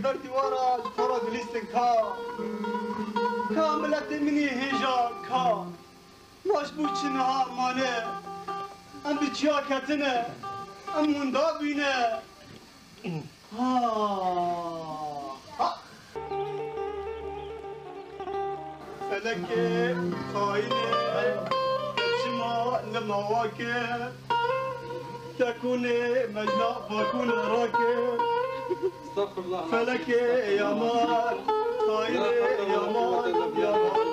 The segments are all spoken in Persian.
در دیوارا جفرا دلیستن کا ملت منی هیجا کا ماش بوچ نهار مانه ام بچیا کتنه ام مندا بینه فلکه خاینه شما نمواکه تكوني مجناء فاكون راكب استغفر الله فلك يا مال خاينة يا مال يا مال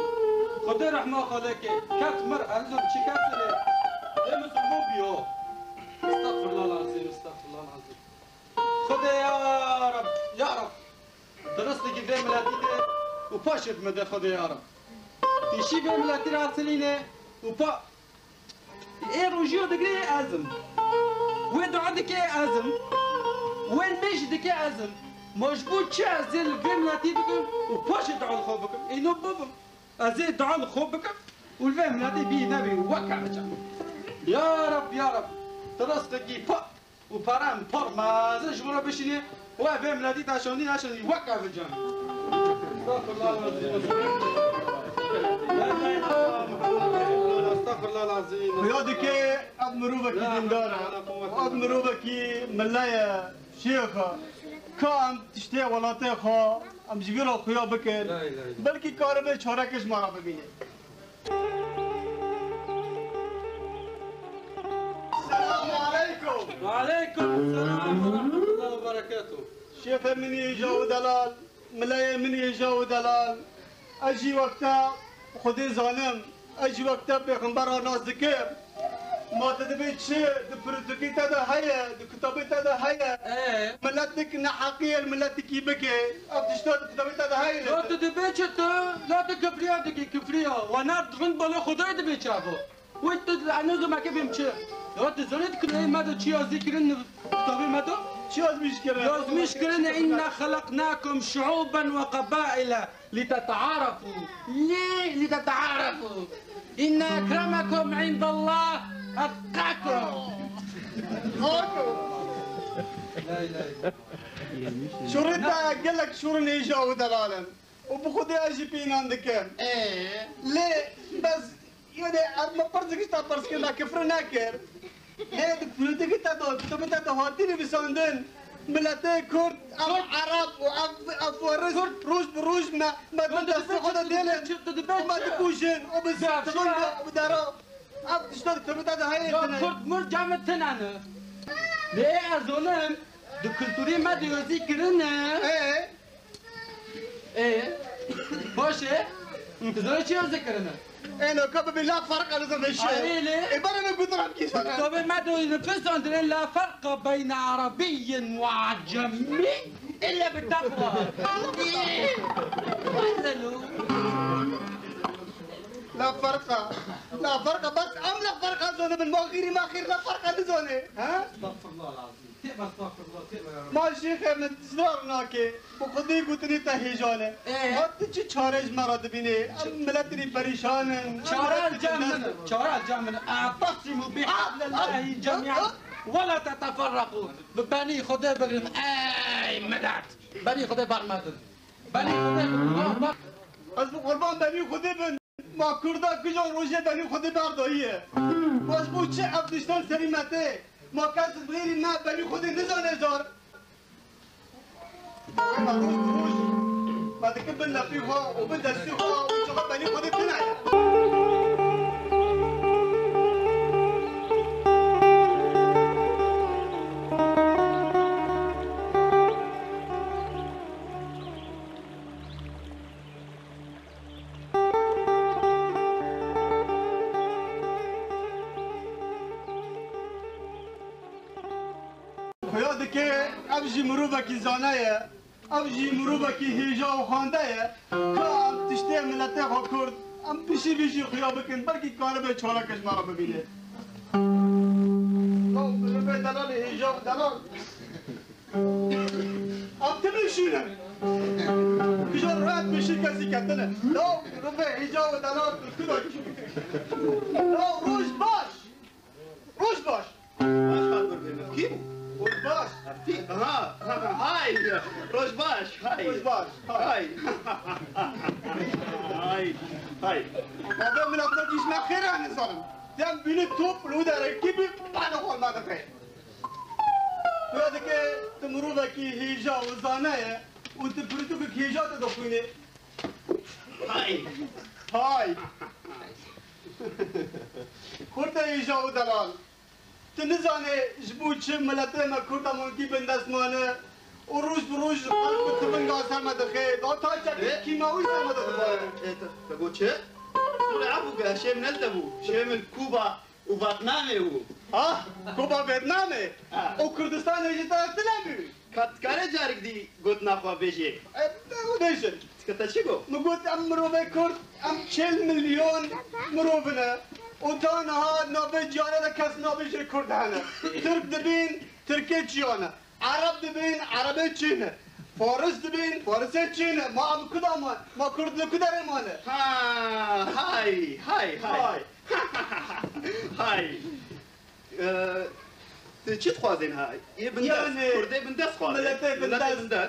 خدي رحمة خالك كاتمر أنزل شي كاتلي يا مسلمو بيو استغفر الله العظيم استغفر الله العظيم خدي يا رب يا رب درست لك في ملاتيني وباشر مدى خدي يا رب تشي في ملاتيني عسليني وبا ايه رجيو دقري أزم وين عندك يا أزم وين مجدك يا أزم مجبوط شازل فين لاتيبكم وباش يدعوا لخوبكم إنه بابا أزيد دعوا لخوبكم والفهم لاتي بيه نبي وكع يا رب يا رب ترستكي با وبارام بارما زج مرة بشيني وفهم لاتي تاشوني عشان يوقع في الجامع استغفر الله العظيم استغفر الله العظيم ويادك اب مروبك دندارة اب مروبك ملايا شيخة كام تشتي ولاتي خا ام جبيرو خويا بكر بلكي كاربه چوركش مارا ببينه السلام عليكم وعليكم السلام ورحمة الله وبركاته شيخ مني جو دلال ملايا مني جو دلال اجي وقتا خدي ظالم اجي وقتا پیغمبر ناز ذکر ما تدبي شيء دبرتكي تدا هيا دكتابي تدا هيا ملتك نحقية الملتك يبكي ابتشتاد كتابي تدا هيا لا تدبي لا تكفريا دكي كفريا وانا دغن بلا خدای دبي چابو وانت انا زما كبيم چه لا تزنت كلي ما دو چي ذكرن كتابي ما دو شو لازمش كرنا إنا خلقناكم شعوبا وقبائل لتتعارفوا ليه لتتعارفوا إن أكرمكم عند الله أتقاكم لا إله شورتا قال لك شورن يجاو دلالن وبخدي اجي بين عندك ليه بس يودي ما برزك تا برزك لا كفر ناكر ليه دبلتك تا دو تبتا تهاتيني بسندن ملتي كرد ام عرب وام فارس روج بروج ما تدس خدا ديلن ما تكوشن وبس تقول بدارو اب تشتغل تبتا ده هاي كرد مرجع متنانا ليه أظلم دكتوري ما ديوزي كرنا ايه باشه تزوج شو ذكرنا انا كبب لا فرق على ذا الشيء عريلي انا بضرب كيس طب ما دو ينفس عندنا لا فرق بين عربي وعجمي الا بالتقوى وحلو لا فرق بس ام لا فرق زونه من ماخيري ماخير لا فرق زونه ها استغفر الله العظيم تبى استغفر الله تبى يا رب ما شيخ من تزورنا كي بخدي قلتني تهيجانه هات تجي تشارج مرض بيني ملتني بريشان شارع الجامن اعتصموا بحبل الله جميعا ولا تتفرقوا بني خدي بغرم اي مدعت بني خدي برمدن بني خدي از قربان بني خدي بن ما كردا كجا روجه بني خدي بردايه باش بوچه افدشتان سليمته ما كاس غير ما بني خدي نزانه زار روج بعد كبلنا فيها وبدا فيها وشغل بني خدي تنعي ابجي مروبك زانايا ابجي مروبك هيجا وخاندايا كام تشتي ملته كرد ام بيشي خيابكن بركي كاربه چولكش مارا ببينه لو ربي دلال هيجا دلال ام تمشينا كجا رات بيشي كاسي كتنه لو ربي هيجا ودلال كده لو روج باش كيف باش ها هاي روش باش هاي روش باش هاي هاي هاي هذا من أفضل يسمع خير عن الظلم دم بين التوب الودا ركبي بعد أول ما دخل وهذاك تمروا كي هيجا وزانية وانت بريتوك هيجا تدخلني هاي هاي كورتا هيجا ودلال تنزاني جبوتش ملاتي ما كورتا مونكي بندس مانه وروج بروج قلب تمن قاسم دخل دو تاجك كيماوي ما دخل تقول شيء سوري عفوك شيء من الدبو شيء من كوبا وفيتنامي هو كوبا فيتنامي وكردستان هيجي تلعبي كان جارك دي قلت ناخوا بيجي وديشن سكتت شكو نقول ام مروبه كرد ام 10 مليون مروبنا وتانا ها نوبه جانا كاس نوبه كرد هنا ترك دبين تركي تشيانا عرب دبين عربي تشينا فارس دبين فارسي تشينا ما ام كدامان ما كرد لكدر ماله هاي هاي هاي هاي چی خوازین های؟ یه بندست کرده بندست خوازین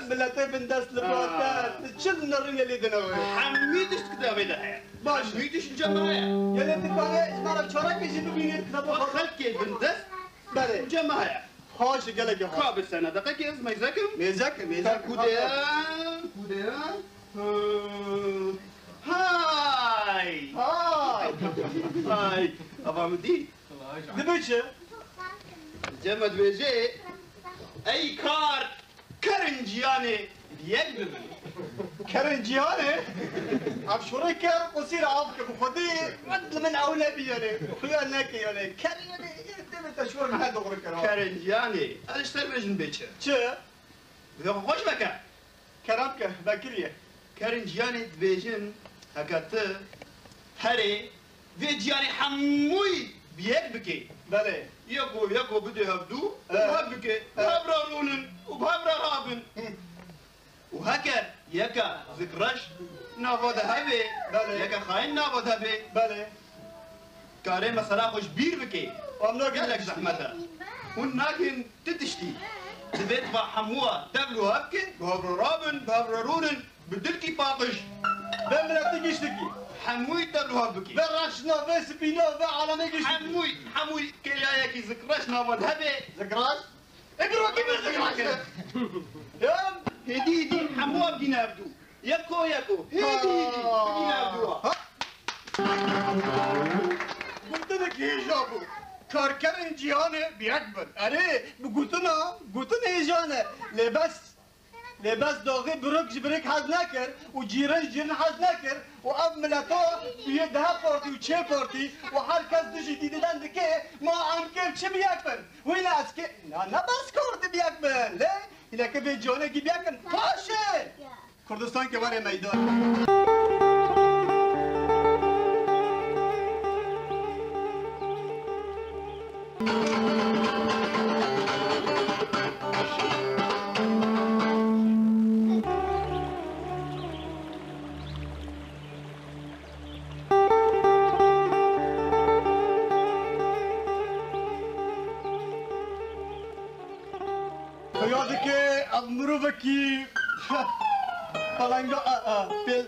ملته بندست لباتر چل نرین لیدن اوه حمیدش کتابه ده باش حمیدش اینجا مایه یعنی تکانه اسمارا چارا کشی ببینید کتابه خلقی بندست بله اینجا مایه هاش گلگه ها خواب السنة دقیقی از میزکم میزک کودیان هاي هاي افهمتي دبچه جمد بيجي اي كار كرنجياني يقبل كرنجياني عم شوري كار قصير عافك بخدي رد من اولى بياني خويا ناكي يعني كرنجياني انت شور ما دغري كرنجياني هذا اشتر بيجن بيتشه چه خوش بك كرامك باكريه كرنجياني بيجن هكذا هري فيجياني حموي بيك بكي بله يكو بدي هبدو وهبكي وهبرا رونن وبهبرا رابن وهكا يكا ذكرش نابود هبي يكا خاين نابود هبي بله كاري مسلا خوش بير بكي وامنا قال لك زحمتها وناكن تتشتي تبيت با حموها تبلو هبكي بهبرا رابن بهبرا رونن بدلكي باطش بملا تجيشتكي حموي تبلو هبكي براشنا بس بينا بعالمي جيش حموي كياكي ذكرش نابود هبي ذكراش اقرا كيف ذكراش يا هديدي حموها بدينا بدو يكو هديدي بدينا بدو قلت لك ايه جابو كاركرن جيانه بيكبر اري قلتنا ايه جانه لباس داغي برك حز نكر وجيران حز نكر واب ملتا بيدها بارتي وچه بارتي وهر کس دجي دیدن دکه ما ام كيف چه بيكبر وين اسكي لا بس كرد بيكبر لا الا که به جانه کی بيكن باشه کردستان که باره میدان یادی مروفکی پلنگا پیل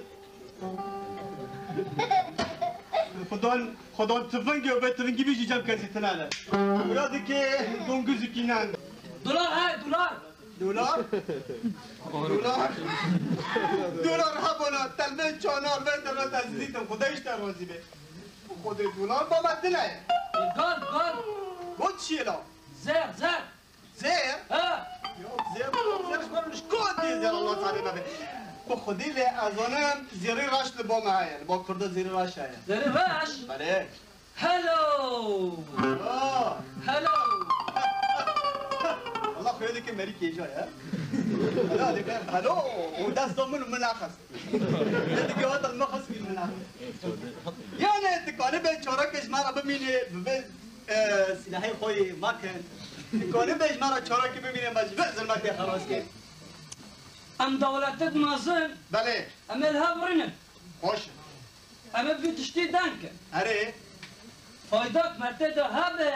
خدان تفنگی و به تفنگی بیشی جمع کسی تنانه یادی که گنگوزی کینن دولار های دولار دولار ها بنا تلمه چانار به درات عزیزیتم خدایش در وازی به خود دولار با مدنه گال گود چیه لا زر زیر ها زیرش برونش کود دیز در الله تعالی نبه با خودی لی از آنم زیری راش لبا مهایر با کرده زیری راش هایر زر باش بله هلو الله خویده که مری که ایجا یا هلو و دست دامن مناخص دیگه وقت المخص بی مناخص یعنی تکانه به چارا کش مرا ببینه به سلاحی خوی مکن تکانه بهش مرا چارا که ببینه مجبور زلمت خلاص که ام دولتت نازم بله ام الها برنم خوش ام بی تشتی دنکه اره فایدات مرته ده هبه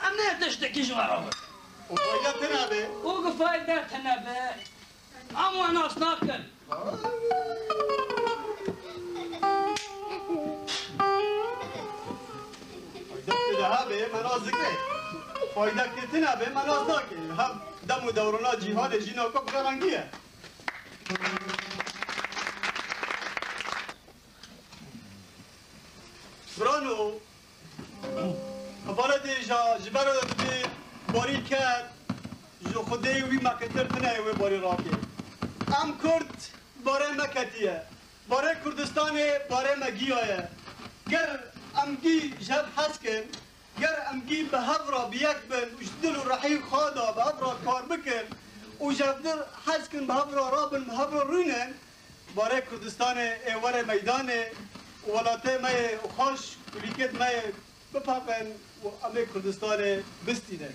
ام نه تشتکی جوارا وفايدة تنابي وقفايدتنا به أما ناس ناكل هابه منازقه فایده کتنه به منازناکه هم دم و دورونا جهاد جینا کب فرنگیه برانو خبره دیجا جبرو بی باری کرد جو خودی وی مکتر تنه وی باری راکی ام کرد باره مکتیه باره کردستان باره مگیایه گر امگی جب حسکن گر امگی به هفرا بیک بن وشدل و رحی خوادا به هفرا کار بکن و جبدر حسکن به هفرا رابن به هفرا رونن باره کردستان ایوار میدان ولاته می خوش کلیکت می بپاقن و امی کردستان بستینه